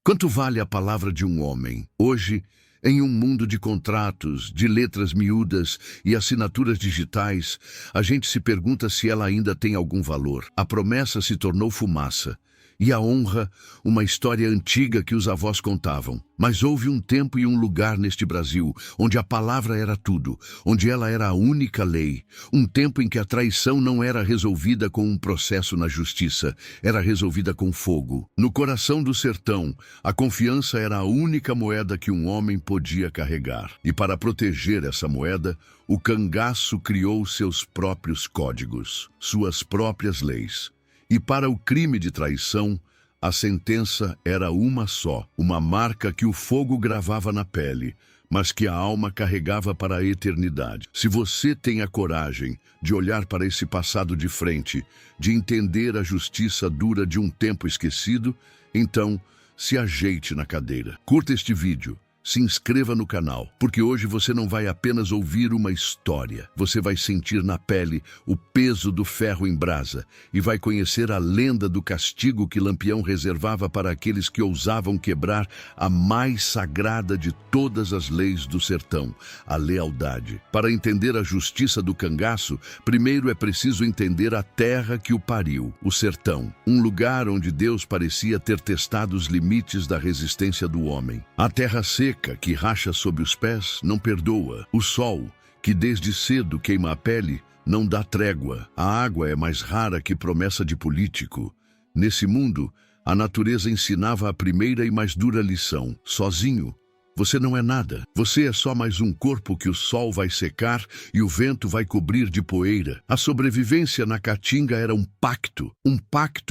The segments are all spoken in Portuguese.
Quanto vale a palavra de um homem? Hoje, em um mundo de contratos, de letras miúdas e assinaturas digitais, a gente se pergunta se ela ainda tem algum valor. A promessa se tornou fumaça. E a honra, uma história antiga que os avós contavam. Mas houve um tempo e um lugar neste Brasil, onde a palavra era tudo, onde ela era a única lei. Um tempo em que a traição não era resolvida com um processo na justiça, era resolvida com fogo. No coração do sertão, a confiança era a única moeda que um homem podia carregar. E para proteger essa moeda, o cangaço criou seus próprios códigos, suas próprias leis. E para o crime de traição, a sentença era uma só, uma marca que o fogo gravava na pele, mas que a alma carregava para a eternidade. Se você tem a coragem de olhar para esse passado de frente, de entender a justiça dura de um tempo esquecido, então se ajeite na cadeira. Curta este vídeo. Se inscreva no canal, porque hoje você não vai apenas ouvir uma história. Você vai sentir na pele o peso do ferro em brasa e vai conhecer a lenda do castigo que Lampião reservava para aqueles que ousavam quebrar a mais sagrada de todas as leis do sertão, a lealdade. Para entender a justiça do cangaço, primeiro é preciso entender a terra que o pariu, o sertão, um lugar onde Deus parecia ter testado os limites da resistência do homem. A terra seca, que racha sob os pés, não perdoa. O sol, que desde cedo queima a pele, não dá trégua. A água é mais rara que promessa de político. Nesse mundo, a natureza ensinava a primeira e mais dura lição. Sozinho, você não é nada. Você é só mais um corpo que o sol vai secar e o vento vai cobrir de poeira. A sobrevivência na caatinga era um pacto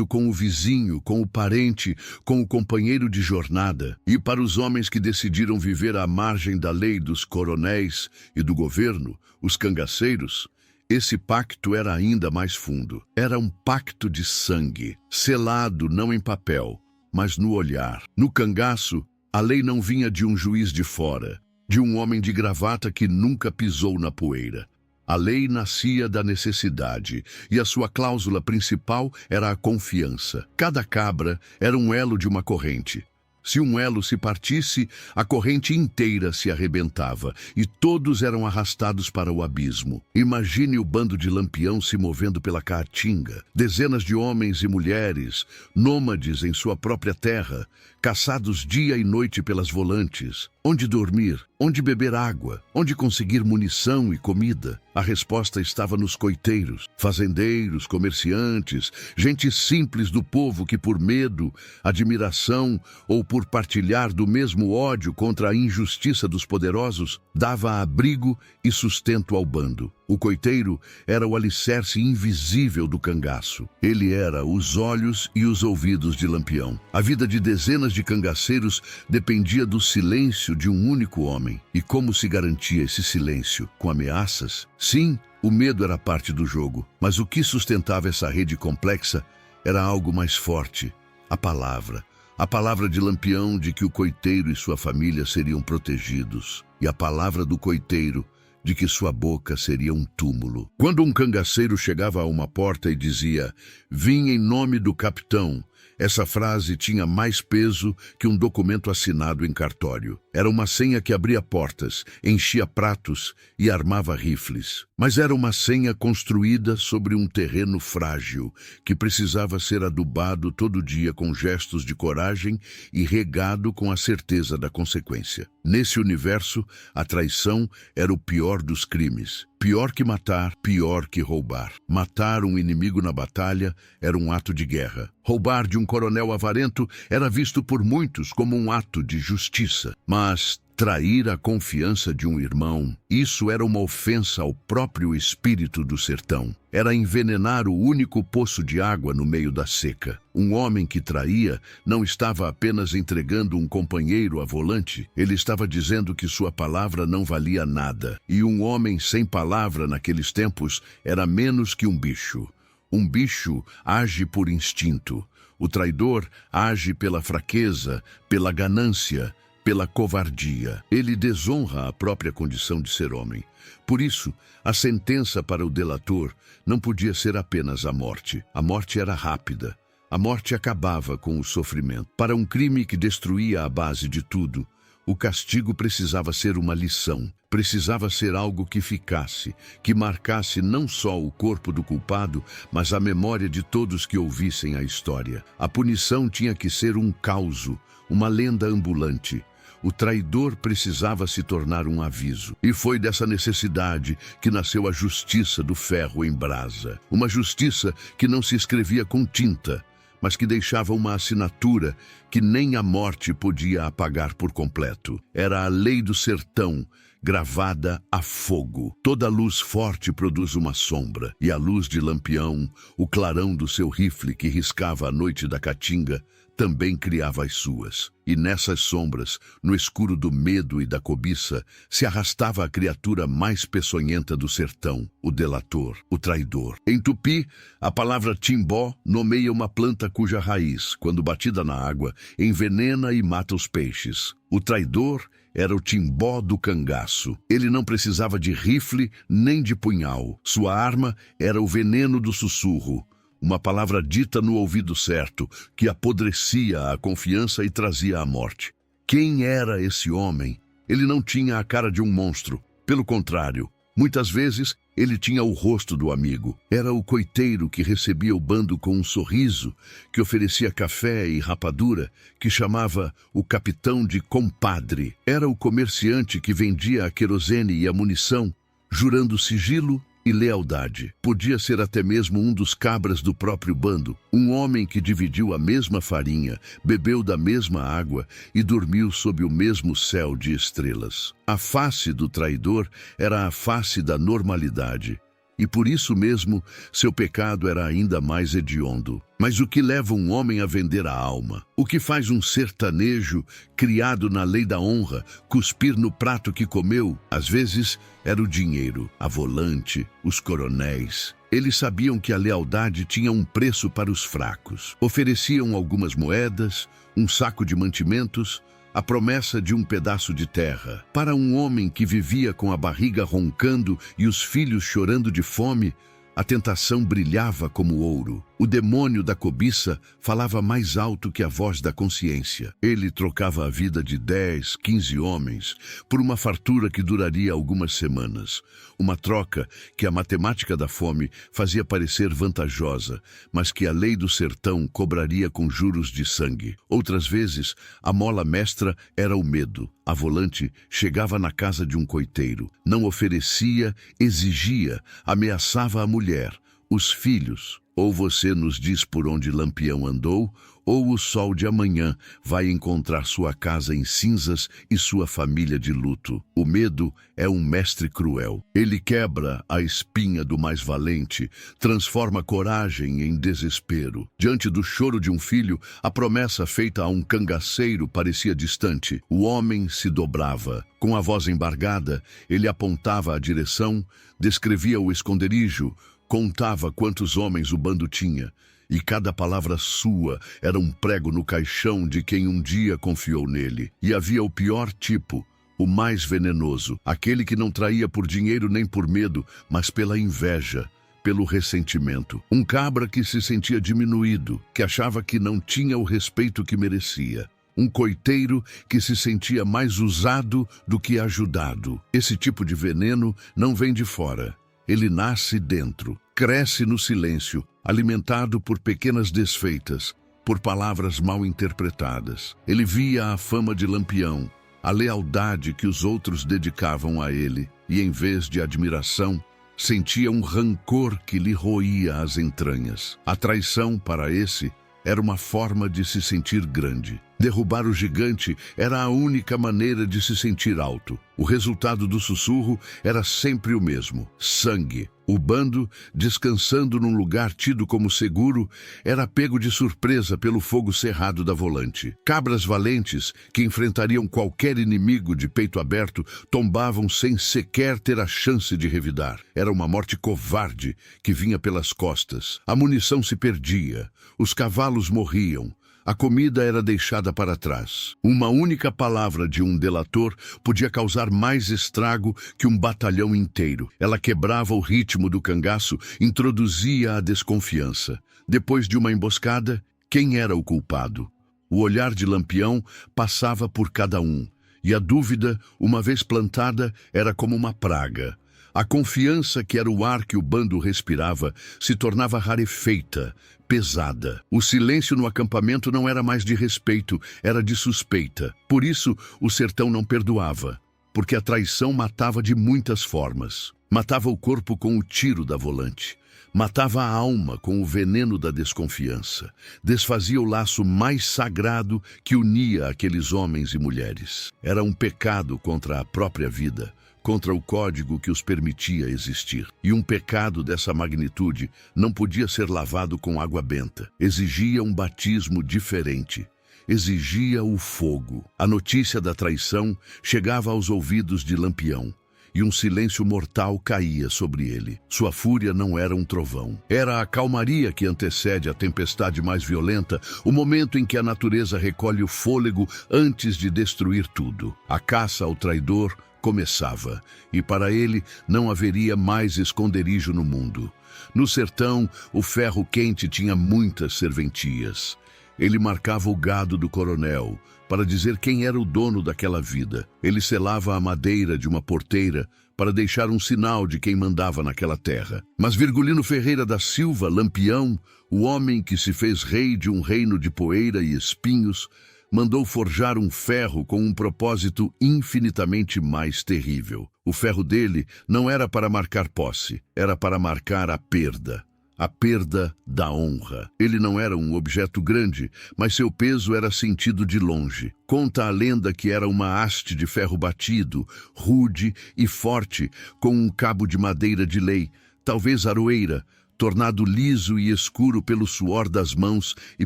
com o vizinho, com o parente, com o companheiro de jornada. E para os homens que decidiram viver à margem da lei dos coronéis e do governo, os cangaceiros, esse pacto era ainda mais fundo. Era um pacto de sangue, selado não em papel, mas no olhar. No cangaço, a lei não vinha de um juiz de fora, de um homem de gravata que nunca pisou na poeira. A lei nascia da necessidade, e a sua cláusula principal era a confiança. Cada cabra era um elo de uma corrente. Se um elo se partisse, a corrente inteira se arrebentava, e todos eram arrastados para o abismo. Imagine o bando de Lampião se movendo pela caatinga. Dezenas de homens e mulheres, nômades em sua própria terra, caçados dia e noite pelas volantes. Onde dormir? Onde beber água? Onde conseguir munição e comida? A resposta estava nos coiteiros, fazendeiros, comerciantes, gente simples do povo que por medo, admiração ou por partilhar do mesmo ódio contra a injustiça dos poderosos, dava abrigo e sustento ao bando. O coiteiro era o alicerce invisível do cangaço. Ele era os olhos e os ouvidos de Lampião. A vida de dezenas de cangaceiros dependia do silêncio de um único homem. E como se garantia esse silêncio? Com ameaças? Sim, o medo era parte do jogo. Mas o que sustentava essa rede complexa era algo mais forte: a palavra. A palavra de Lampião de que o coiteiro e sua família seriam protegidos. E a palavra do coiteiro de que sua boca seria um túmulo. Quando um cangaceiro chegava a uma porta e dizia: "Vim em nome do capitão", essa frase tinha mais peso que um documento assinado em cartório. Era uma senha que abria portas, enchia pratos e armava rifles. Mas era uma senha construída sobre um terreno frágil, que precisava ser adubado todo dia com gestos de coragem e regado com a certeza da consequência. Nesse universo, a traição era o pior dos crimes. Pior que matar, pior que roubar. Matar um inimigo na batalha era um ato de guerra. Roubar de um coronel avarento era visto por muitos como um ato de justiça. Mas trair a confiança de um irmão, isso era uma ofensa ao próprio espírito do sertão. Era envenenar o único poço de água no meio da seca. Um homem que traía não estava apenas entregando um companheiro a volante, ele estava dizendo que sua palavra não valia nada. E um homem sem palavra naqueles tempos era menos que um bicho. Um bicho age por instinto. O traidor age pela fraqueza, pela ganância, pela covardia. Ele desonra a própria condição de ser homem. Por isso, a sentença para o delator não podia ser apenas a morte. A morte era rápida. A morte acabava com o sofrimento. Para um crime que destruía a base de tudo, o castigo precisava ser uma lição. Precisava ser algo que ficasse, que marcasse não só o corpo do culpado, mas a memória de todos que ouvissem a história. A punição tinha que ser um causo, uma lenda ambulante. O traidor precisava se tornar um aviso. E foi dessa necessidade que nasceu a justiça do ferro em brasa. Uma justiça que não se escrevia com tinta, mas que deixava uma assinatura que nem a morte podia apagar por completo. Era a lei do sertão, gravada a fogo. Toda luz forte produz uma sombra, e a luz de Lampião, o clarão do seu rifle que riscava a noite da Caatinga, também criava as suas. E nessas sombras, no escuro do medo e da cobiça, se arrastava a criatura mais peçonhenta do sertão, o delator, o traidor. Em Tupi, a palavra timbó nomeia uma planta cuja raiz, quando batida na água, envenena e mata os peixes. O traidor era o timbó do cangaço. Ele não precisava de rifle nem de punhal. Sua arma era o veneno do sussurro. Uma palavra dita no ouvido certo, que apodrecia a confiança e trazia a morte. Quem era esse homem? Ele não tinha a cara de um monstro. Pelo contrário, muitas vezes ele tinha o rosto do amigo. Era o coiteiro que recebia o bando com um sorriso, que oferecia café e rapadura, que chamava o capitão de compadre. Era o comerciante que vendia a querosene e a munição, jurando sigilo e lealdade. Podia ser até mesmo um dos cabras do próprio bando, um homem que dividiu a mesma farinha, bebeu da mesma água e dormiu sob o mesmo céu de estrelas. A face do traidor era a face da normalidade, e por isso mesmo seu pecado era ainda mais hediondo. Mas o que leva um homem a vender a alma? O que faz um sertanejo, criado na lei da honra, cuspir no prato que comeu? Às vezes era o dinheiro, a volante, os coronéis. Eles sabiam que a lealdade tinha um preço para os fracos. Ofereciam algumas moedas, um saco de mantimentos, a promessa de um pedaço de terra. Para um homem que vivia com a barriga roncando e os filhos chorando de fome, a tentação brilhava como ouro. O demônio da cobiça falava mais alto que a voz da consciência. Ele trocava a vida de 10, 15 homens por uma fartura que duraria algumas semanas. Uma troca que a matemática da fome fazia parecer vantajosa, mas que a lei do sertão cobraria com juros de sangue. Outras vezes, a mola mestra era o medo. A volante chegava na casa de um coiteiro. Não oferecia, exigia, ameaçava a mulher, os filhos. Ou você nos diz por onde Lampião andou, ou o sol de amanhã vai encontrar sua casa em cinzas e sua família de luto. O medo é um mestre cruel. Ele quebra a espinha do mais valente, transforma coragem em desespero. Diante do choro de um filho, a promessa feita a um cangaceiro parecia distante. O homem se dobrava. Com a voz embargada, ele apontava a direção, descrevia o esconderijo, contava quantos homens o bando tinha, e cada palavra sua era um prego no caixão de quem um dia confiou nele. E havia o pior tipo, o mais venenoso, aquele que não traía por dinheiro nem por medo, mas pela inveja, pelo ressentimento. Um cabra que se sentia diminuído, que achava que não tinha o respeito que merecia. Um coiteiro que se sentia mais usado do que ajudado. Esse tipo de veneno não vem de fora. Ele nasce dentro, cresce no silêncio, alimentado por pequenas desfeitas, por palavras mal interpretadas. Ele via a fama de Lampião, a lealdade que os outros dedicavam a ele, e em vez de admiração, sentia um rancor que lhe roía as entranhas. A traição, para esse, era uma forma de se sentir grande. Derrubar o gigante era a única maneira de se sentir alto. O resultado do sussurro era sempre o mesmo: sangue. O bando, descansando num lugar tido como seguro, era pego de surpresa pelo fogo cerrado da volante. Cabras valentes, que enfrentariam qualquer inimigo de peito aberto, tombavam sem sequer ter a chance de revidar. Era uma morte covarde que vinha pelas costas. A munição se perdia, os cavalos morriam. A comida era deixada para trás. Uma única palavra de um delator podia causar mais estrago que um batalhão inteiro. Ela quebrava o ritmo do cangaço, introduzia a desconfiança. Depois de uma emboscada, Quem era o culpado? O olhar de Lampião passava por cada um, e a dúvida, uma vez plantada, era como uma praga. A confiança, que era o ar que o bando respirava, se tornava rarefeita, pesada. O silêncio no acampamento não era mais de respeito, era de suspeita. Por isso, o sertão não perdoava, porque a traição matava de muitas formas. Matava o corpo com o tiro da volante. Matava a alma com o veneno da desconfiança. Desfazia o laço mais sagrado que unia aqueles homens e mulheres. Era um pecado contra a própria vida, contra o código que os permitia existir. E um pecado dessa magnitude não podia ser lavado com água benta. Exigia um batismo diferente. Exigia o fogo. A notícia da traição chegava aos ouvidos de Lampião, e um silêncio mortal caía sobre ele. Sua fúria não era um trovão. Era a calmaria que antecede a tempestade mais violenta, o momento em que a natureza recolhe o fôlego antes de destruir tudo. A caça ao traidor começava, e para ele não haveria mais esconderijo no mundo. No sertão, o ferro quente tinha muitas serventias. Ele marcava o gado do coronel, para dizer quem era o dono daquela vida. Ele selava a madeira de uma porteira para deixar um sinal de quem mandava naquela terra. Mas Virgulino Ferreira da Silva, Lampião, o homem que se fez rei de um reino de poeira e espinhos, mandou forjar um ferro com um propósito infinitamente mais terrível. O ferro dele não era para marcar posse, era para marcar a perda. A perda da honra. Ele não era um objeto grande, mas seu peso era sentido de longe. Conta a lenda que era uma haste de ferro batido, rude e forte, com um cabo de madeira de lei, talvez aroeira, tornado liso e escuro pelo suor das mãos e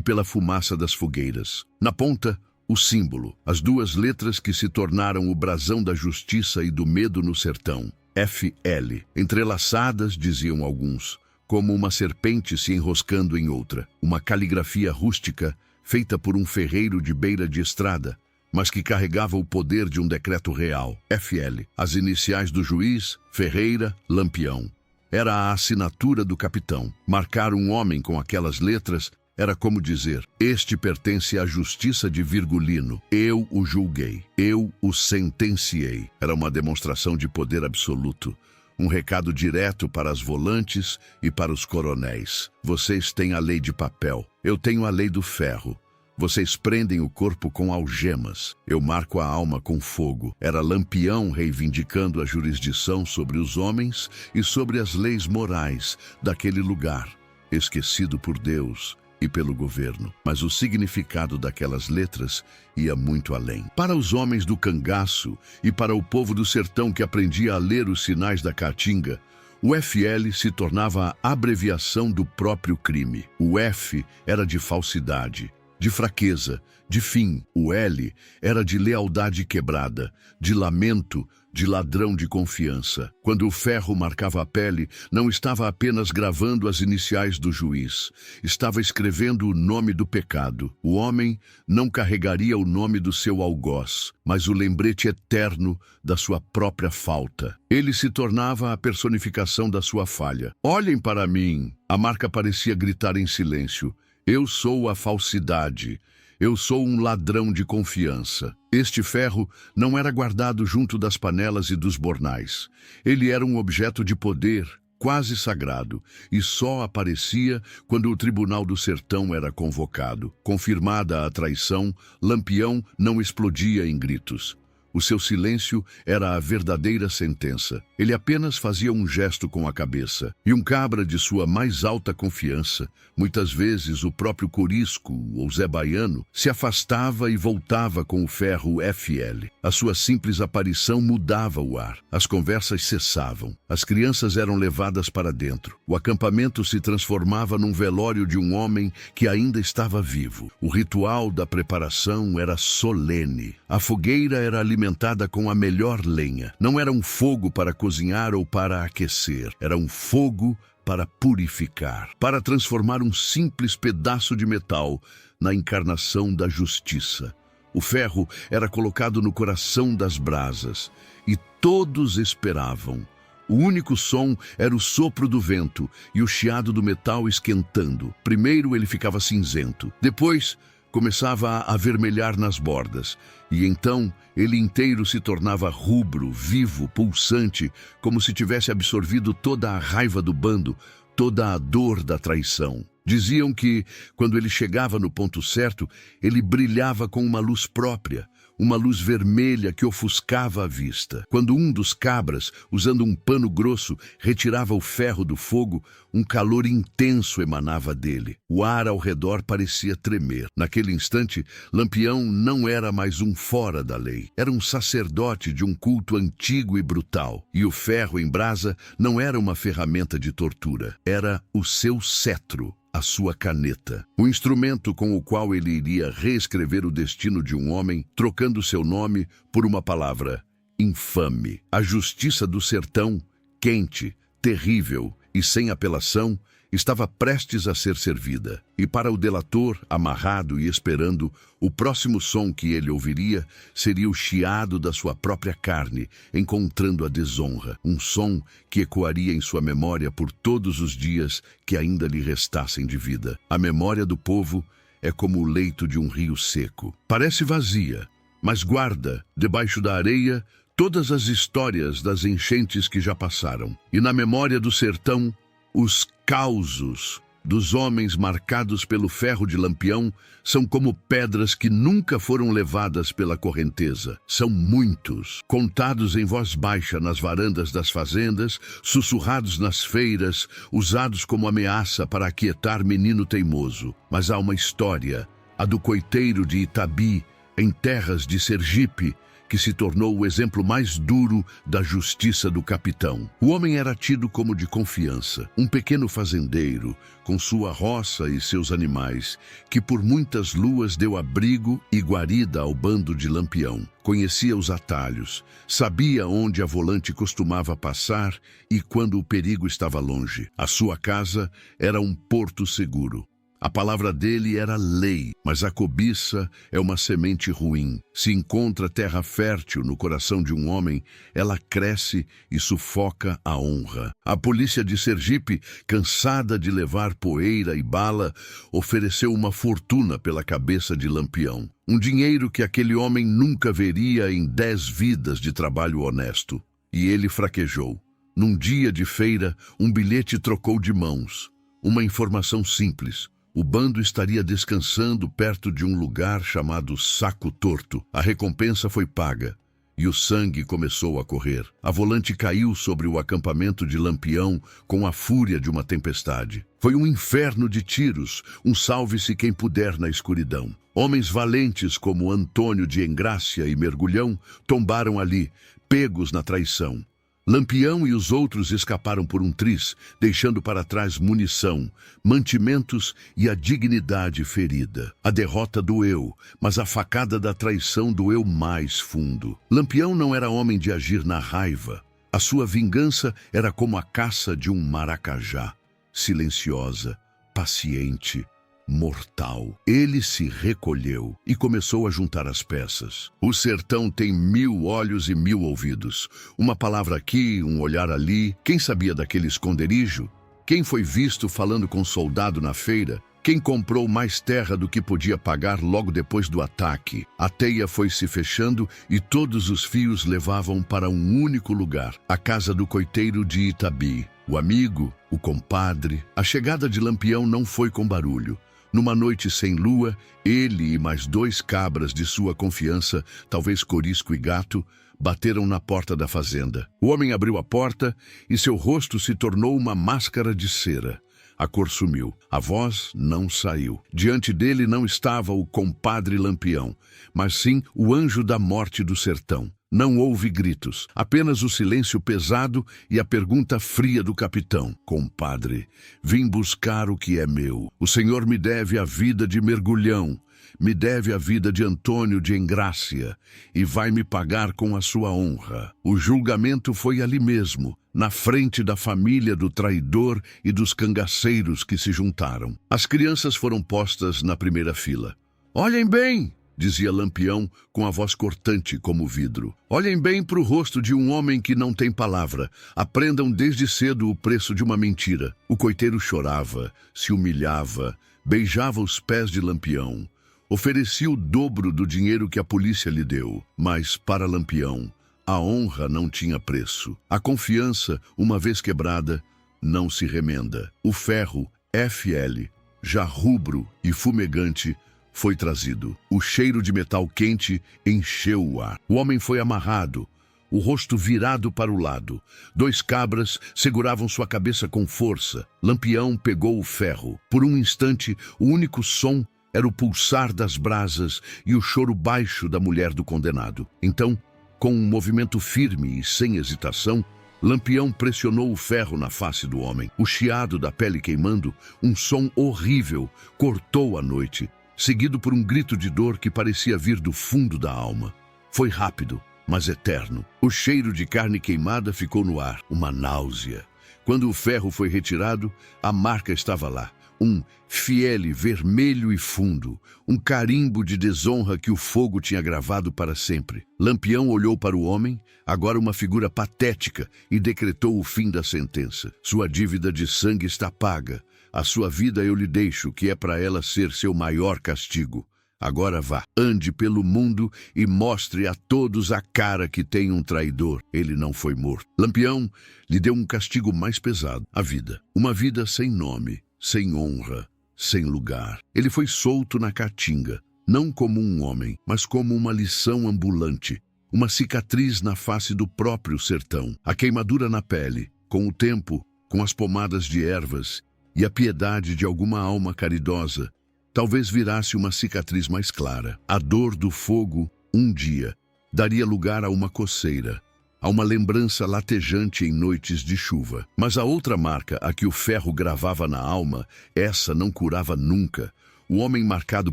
pela fumaça das fogueiras. Na ponta, o símbolo, as duas letras que se tornaram o brasão da justiça e do medo no sertão. FL. Entrelaçadas, diziam alguns, como uma serpente se enroscando em outra. Uma caligrafia rústica, feita por um ferreiro de beira de estrada, mas que carregava o poder de um decreto real. FL. As iniciais do juiz, Ferreira, Lampião. Era a assinatura do capitão. Marcar um homem com aquelas letras era como dizer: este pertence à justiça de Virgulino. Eu o julguei. Eu o sentenciei. Era uma demonstração de poder absoluto. Um recado direto para as volantes e para os coronéis. Vocês têm a lei de papel. Eu tenho a lei do ferro. Vocês prendem o corpo com algemas. Eu marco a alma com fogo. Era Lampião reivindicando a jurisdição sobre os homens e sobre as leis morais daquele lugar, esquecido por Deus e pelo governo. Mas o significado daquelas letras ia muito além. Para os homens do cangaço e para o povo do sertão que aprendia a ler os sinais da caatinga, o FL se tornava a abreviação do próprio crime. O F era de falsidade, de fraqueza, de fim. O L era de lealdade quebrada, de lamento, de ladrão de confiança. Quando o ferro marcava a pele, não estava apenas gravando as iniciais do juiz, estava escrevendo o nome do pecado. O homem não carregaria o nome do seu algoz, mas o lembrete eterno da sua própria falta. Ele se tornava a personificação da sua falha. Olhem para mim! A marca parecia gritar em silêncio. Eu sou a falsidade. Eu sou um ladrão de confiança. Este ferro não era guardado junto das panelas e dos bornais. Ele era um objeto de poder, quase sagrado, e só aparecia quando o Tribunal do Sertão era convocado. Confirmada a traição, Lampião não explodia em gritos. O seu silêncio era a verdadeira sentença. Ele apenas fazia um gesto com a cabeça. E um cabra de sua mais alta confiança, muitas vezes o próprio Corisco ou Zé Baiano, se afastava e voltava com o ferro FL. A sua simples aparição mudava o ar. As conversas cessavam. As crianças eram levadas para dentro. O acampamento se transformava num velório de um homem que ainda estava vivo. O ritual da preparação era solene. A fogueira era alimentada com a melhor lenha. Não era um fogo para cozinhar ou para aquecer. Era um fogo para purificar, para transformar um simples pedaço de metal na encarnação da justiça. O ferro era colocado no coração das brasas e todos esperavam O único som era o sopro do vento e o chiado do metal esquentando. Primeiro ele ficava cinzento, depois começava a avermelhar nas bordas, e então ele inteiro se tornava rubro, vivo, pulsante, como se tivesse absorvido toda a raiva do bando, toda a dor da traição. Diziam que, quando ele chegava no ponto certo, ele brilhava com uma luz própria, uma luz vermelha que ofuscava a vista. Quando um dos cabras, usando um pano grosso, retirava o ferro do fogo, um calor intenso emanava dele. O ar ao redor parecia tremer. Naquele instante, Lampião não era mais um fora da lei. Era um sacerdote de um culto antigo e brutal. E o ferro em brasa não era uma ferramenta de tortura. Era o seu cetro, a sua caneta, o instrumento com o qual ele iria reescrever o destino de um homem, trocando seu nome por uma palavra: infame. A justiça do sertão, quente, terrível e sem apelação, estava prestes a ser servida. E para o delator, amarrado e esperando, o próximo som que ele ouviria seria o chiado da sua própria carne, encontrando a desonra. Um som que ecoaria em sua memória por todos os dias que ainda lhe restassem de vida. A memória do povo é como o leito de um rio seco. Parece vazia, mas guarda, debaixo da areia, todas as histórias das enchentes que já passaram. E na memória do sertão, os causos dos homens marcados pelo ferro de Lampião são como pedras que nunca foram levadas pela correnteza. São muitos, contados em voz baixa nas varandas das fazendas, sussurrados nas feiras, usados como ameaça para aquietar menino teimoso. Mas há uma história, a do coiteiro de Itabi, em terras de Sergipe, que se tornou o exemplo mais duro da justiça do capitão. O homem era tido como de confiança, um pequeno fazendeiro, com sua roça e seus animais, que por muitas luas deu abrigo e guarida ao bando de Lampião. Conhecia os atalhos, sabia onde a volante costumava passar e quando o perigo estava longe. A sua casa era um porto seguro. A palavra dele era lei, mas a cobiça é uma semente ruim. Se encontra terra fértil no coração de um homem, ela cresce e sufoca a honra. A polícia de Sergipe, cansada de levar poeira e bala, ofereceu uma fortuna pela cabeça de Lampião. Um dinheiro que aquele homem nunca veria em 10 vidas de trabalho honesto. E ele fraquejou. Num dia de feira, um bilhete trocou de mãos. Uma informação simples. O bando estaria descansando perto de um lugar chamado Saco Torto. A recompensa foi paga e o sangue começou a correr. A volante caiu sobre o acampamento de Lampião com a fúria de uma tempestade. Foi um inferno de tiros, um salve-se quem puder na escuridão. Homens valentes como Antônio de Engrácia e Mergulhão tombaram ali, pegos na traição. Lampião e os outros escaparam por um triz, deixando para trás munição, mantimentos e a dignidade ferida. A derrota doeu, mas a facada da traição doeu mais fundo. Lampião não era homem de agir na raiva. A sua vingança era como a caça de um maracajá, silenciosa, paciente, mortal. Ele se recolheu e começou a juntar as peças. O sertão tem 1000 olhos e 1000 ouvidos. Uma palavra aqui, um olhar ali. Quem sabia daquele esconderijo? Quem foi visto falando com soldado na feira? Quem comprou mais terra do que podia pagar logo depois do ataque? A teia foi se fechando e todos os fios levavam para um único lugar, a casa do coiteiro de Itabi. O amigo, o compadre. A chegada de Lampião não foi com barulho. Numa noite sem lua, ele e mais 2 cabras de sua confiança, talvez Corisco e Gato, bateram na porta da fazenda. O homem abriu a porta e seu rosto se tornou uma máscara de cera. A cor sumiu, a voz não saiu. Diante dele não estava o compadre Lampião, mas sim o anjo da morte do sertão. Não houve gritos, apenas o silêncio pesado e a pergunta fria do capitão. Compadre, vim buscar o que é meu. O senhor me deve a vida de Mergulhão, me deve a vida de Antônio de Engrácia e vai me pagar com a sua honra. O julgamento foi ali mesmo, na frente da família do traidor e dos cangaceiros que se juntaram. As crianças foram postas na primeira fila. Olhem bem! dizia Lampião com a voz cortante como vidro. Olhem bem para o rosto de um homem que não tem palavra. Aprendam desde cedo o preço de uma mentira. O coiteiro chorava, se humilhava, beijava os pés de Lampião. Oferecia o dobro do dinheiro que a polícia lhe deu. Mas, para Lampião, a honra não tinha preço. A confiança, uma vez quebrada, não se remenda. O ferro FL, já rubro e fumegante, foi trazido. O cheiro de metal quente encheu o ar. O homem foi amarrado, o rosto virado para o lado. 2 cabras seguravam sua cabeça com força. Lampião pegou o ferro. Por um instante, o único som era o pulsar das brasas e o choro baixo da mulher do condenado. Então, com um movimento firme e sem hesitação, Lampião pressionou o ferro na face do homem. O chiado da pele queimando, um som horrível, cortou a noite, seguido por um grito de dor que parecia vir do fundo da alma. Foi rápido, mas eterno. O cheiro de carne queimada ficou no ar, uma náusea. Quando o ferro foi retirado, a marca estava lá. Um fiele vermelho e fundo, um carimbo de desonra que o fogo tinha gravado para sempre. Lampião olhou para o homem, agora uma figura patética, e decretou o fim da sentença. Sua dívida de sangue está paga. A sua vida eu lhe deixo, que é para ela ser seu maior castigo. Agora vá, ande pelo mundo e mostre a todos a cara que tem um traidor. Ele não foi morto. Lampião lhe deu um castigo mais pesado, a vida. Uma vida sem nome, sem honra, sem lugar. Ele foi solto na caatinga, não como um homem, mas como uma lição ambulante, uma cicatriz na face do próprio sertão, a queimadura na pele, com o tempo, com as pomadas de ervas e a piedade de alguma alma caridosa, talvez virasse uma cicatriz mais clara. A dor do fogo, um dia, daria lugar a uma coceira, a uma lembrança latejante em noites de chuva. Mas a outra marca, a que o ferro gravava na alma, essa não curava nunca. O homem marcado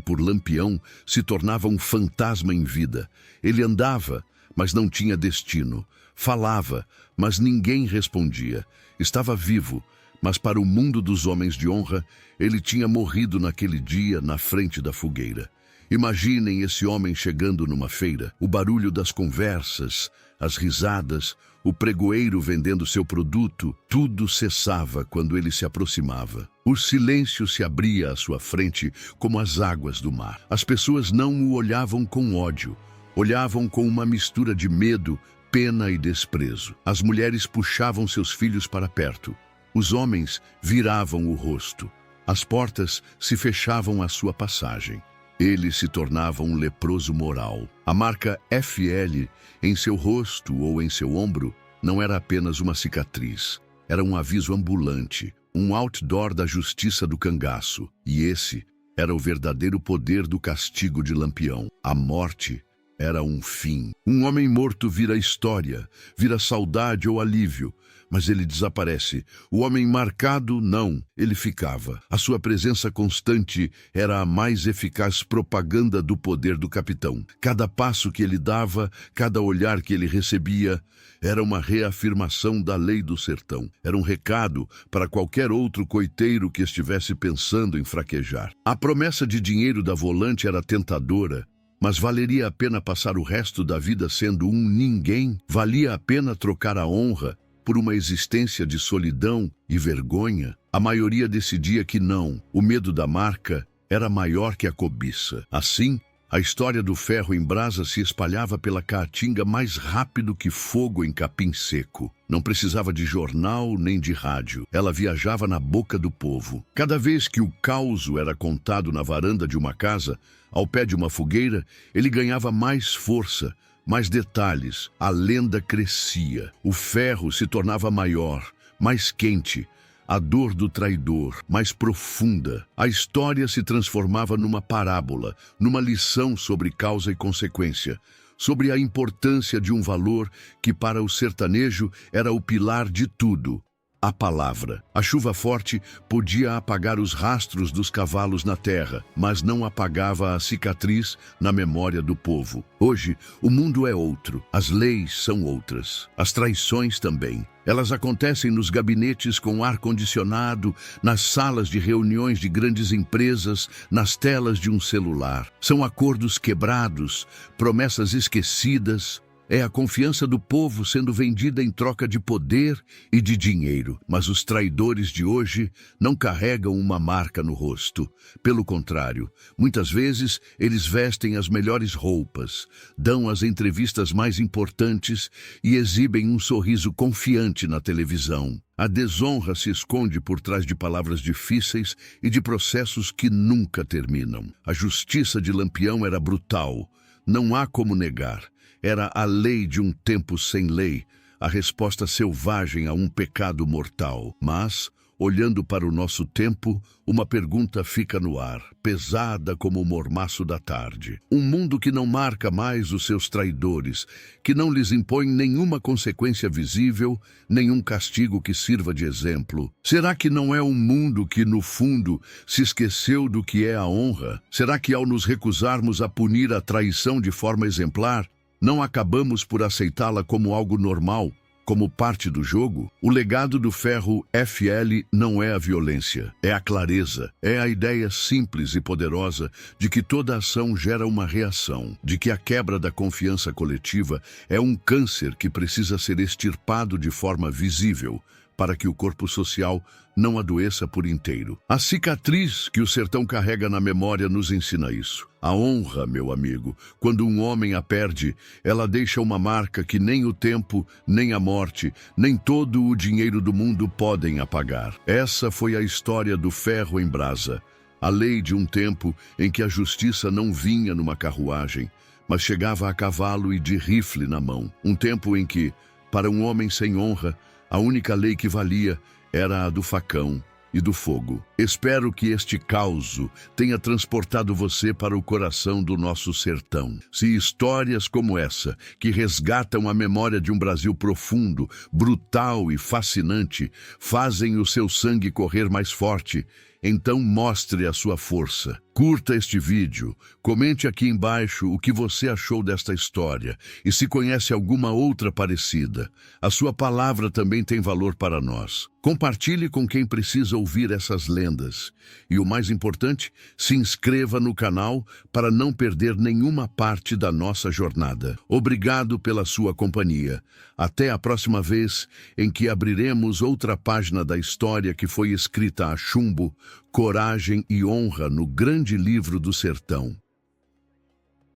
por Lampião se tornava um fantasma em vida. Ele andava, mas não tinha destino. Falava, mas ninguém respondia. Estava vivo, mas para o mundo dos homens de honra, ele tinha morrido naquele dia na frente da fogueira. Imaginem esse homem chegando numa feira, o barulho das conversas, as risadas, o pregoeiro vendendo seu produto, tudo cessava quando ele se aproximava. O silêncio se abria à sua frente como as águas do mar. As pessoas não o olhavam com ódio, olhavam com uma mistura de medo, pena e desprezo. As mulheres puxavam seus filhos para perto. Os homens viravam o rosto. As portas se fechavam à sua passagem. Ele se tornava um leproso moral. A marca FL em seu rosto ou em seu ombro não era apenas uma cicatriz. Era um aviso ambulante, um outdoor da justiça do cangaço. E esse era o verdadeiro poder do castigo de Lampião. A morte era um fim. Um homem morto vira história, vira saudade ou alívio, mas ele desaparece. O homem marcado, não, ele ficava. A sua presença constante era a mais eficaz propaganda do poder do capitão. Cada passo que ele dava, cada olhar que ele recebia, era uma reafirmação da lei do sertão. Era um recado para qualquer outro coiteiro que estivesse pensando em fraquejar. A promessa de dinheiro da volante era tentadora, mas valeria a pena passar o resto da vida sendo um ninguém? Valia a pena trocar a honra por uma existência de solidão e vergonha? A maioria decidia que não. O medo da marca era maior que a cobiça. Assim, a história do ferro em brasa se espalhava pela caatinga mais rápido que fogo em capim seco. Não precisava de jornal nem de rádio. Ela viajava na boca do povo. Cada vez que o caos era contado na varanda de uma casa, ao pé de uma fogueira, ele ganhava mais força, mais detalhes. A lenda crescia. O ferro se tornava maior, mais quente. A dor do traidor, mais profunda. A história se transformava numa parábola, numa lição sobre causa e consequência, sobre a importância de um valor que para o sertanejo era o pilar de tudo: a palavra. A chuva forte podia apagar os rastros dos cavalos na terra, mas não apagava a cicatriz na memória do povo. Hoje, o mundo é outro, as leis são outras, as traições também. Elas acontecem nos gabinetes com ar-condicionado, nas salas de reuniões de grandes empresas, nas telas de um celular. São acordos quebrados, promessas esquecidas. É a confiança do povo sendo vendida em troca de poder e de dinheiro. Mas os traidores de hoje não carregam uma marca no rosto. Pelo contrário, muitas vezes eles vestem as melhores roupas, dão as entrevistas mais importantes e exibem um sorriso confiante na televisão. A desonra se esconde por trás de palavras difíceis e de processos que nunca terminam. A justiça de Lampião era brutal, não há como negar. Era a lei de um tempo sem lei, a resposta selvagem a um pecado mortal. Mas, olhando para o nosso tempo, uma pergunta fica no ar, pesada como o mormaço da tarde. Um mundo que não marca mais os seus traidores, que não lhes impõe nenhuma consequência visível, nenhum castigo que sirva de exemplo. Será que não é um mundo que, no fundo, se esqueceu do que é a honra? Será que, ao nos recusarmos a punir a traição de forma exemplar, não acabamos por aceitá-la como algo normal, como parte do jogo? O legado do ferro FL não é a violência, é a clareza, é a ideia simples e poderosa de que toda ação gera uma reação, de que a quebra da confiança coletiva é um câncer que precisa ser extirpado de forma visível, para que o corpo social não adoeça por inteiro. A cicatriz que o sertão carrega na memória nos ensina isso. A honra, meu amigo, quando um homem a perde, ela deixa uma marca que nem o tempo, nem a morte, nem todo o dinheiro do mundo podem apagar. Essa foi a história do ferro em brasa, a lei de um tempo em que a justiça não vinha numa carruagem, mas chegava a cavalo e de rifle na mão. Um tempo em que, para um homem sem honra, a única lei que valia era a do facão e do fogo. Espero que este caos tenha transportado você para o coração do nosso sertão. Se histórias como essa, que resgatam a memória de um Brasil profundo, brutal e fascinante, fazem o seu sangue correr mais forte, então mostre a sua força. Curta este vídeo, comente aqui embaixo o que você achou desta história e se conhece alguma outra parecida. A sua palavra também tem valor para nós. Compartilhe com quem precisa ouvir essas lendas. E o mais importante, se inscreva no canal para não perder nenhuma parte da nossa jornada. Obrigado pela sua companhia. Até a próxima vez em que abriremos outra página da história que foi escrita a chumbo, coragem e honra no grande livro do sertão.